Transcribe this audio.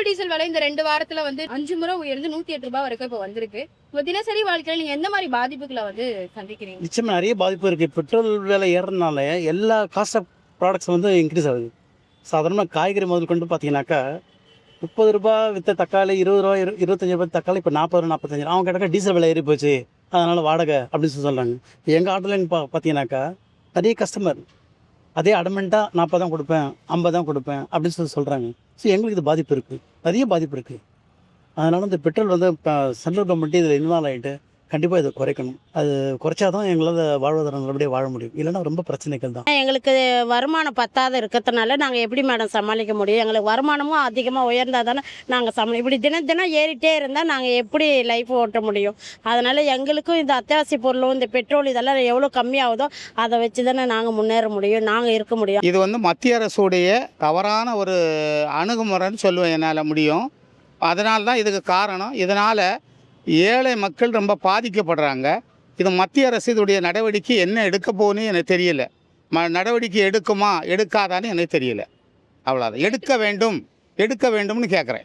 Diesel விலை இந்த 2 வாரத்துல வந்து 5 முறை உயர்ந்து 108 ரூபாய் வரைக்கும் இப்போ வந்திருக்கு. உங்க தினசரி வாழ்க்கையில நீங்க எந்த மாதிரி பாதிப்புகளை வந்து சந்திக்கிறீங்க? நிச்சயமா நிறைய பாதிப்பு இருக்குது. பெட்ரோல் விலை ஏறுறதுனால எல்லா காஸ்ட் ஆஃப் ப்ராடக்ட்ஸ் வந்து இன்க்ரீஸ் ஆகுது. சாதாரணமாக காய்கறி முதல் கொண்டு பார்த்தீங்கன்னாக்கா ரூ. 30 விற்ற தக்காளி ரூ. 20 25 தக்காளி இப்போ 40 45. அவங்க கிட்டக்க டீசல் விலை ஏறி போச்சு, அதனால் வாடகை அப்படின்னு சொல்கிறாங்க. இப்போ எங்கள் ஆட்டோலைன்னு பார்த்தீங்கன்னாக்கா நிறைய கஸ்டமர் அதே அடமெண்ட்டாக 40 தான் கொடுப்பேன், 50 தான் கொடுப்பேன் அப்படின்னு சொல்கிறாங்க. ஸோ எங்களுக்கு இது பாதிப்பு இருக்குது, நிறைய பாதிப்பு இருக்குது. அதனால் இந்த பெட்ரோல் வந்து இப்போ சென்ட்ரல் கவர்மெண்ட்டு இதில் இன்வால்வ் ஆகிட்டு கண்டிப்பாக இதை குறைக்கணும். அது குறைச்சா தான் எங்களால் வாழ்வாதாரம் நல்லபடியாக வாழ முடியும். இல்லைன்னா ரொம்ப பிரச்சனைகள் தான். எங்களுக்கு வருமானம் பத்தாத இருக்கிறதுனால நாங்கள் எப்படி மேடம் சமாளிக்க முடியும்? எங்களுக்கு வருமானமும் அதிகமாக உயர்ந்தால் தானே நாங்கள் இப்படி தினம் தினம் ஏறிட்டே இருந்தால் நாங்கள் எப்படி லைஃப் ஓட்ட முடியும்? அதனால் எங்களுக்கும் இந்த அத்தியாவசிய பொருளும் இந்த பெட்ரோல் இதெல்லாம் எவ்வளோ கம்மியாகுதோ அதை வச்சு தானே நாங்கள் முன்னேற முடியும், நாங்கள் இருக்க முடியும். இது வந்து மத்திய அரசுடைய தவறான ஒரு அணுகுமுறைன்னு சொல்லுவேன் என்னால் முடியும். அதனால தான் இதுக்கு காரணம். இதனால் ஏழை மக்கள் ரொம்ப பாதிக்கப்படுறாங்க. இது மத்திய அரசு இதோடைய நடவடிக்கை என்ன எடுக்க போகுன்னு எனக்கு தெரியல. நடவடிக்கை எடுக்குமா எடுக்காதான்னு எனக்கு தெரியல. அவ்வளோதான். எடுக்க வேண்டும்னு கேட்குறேன்.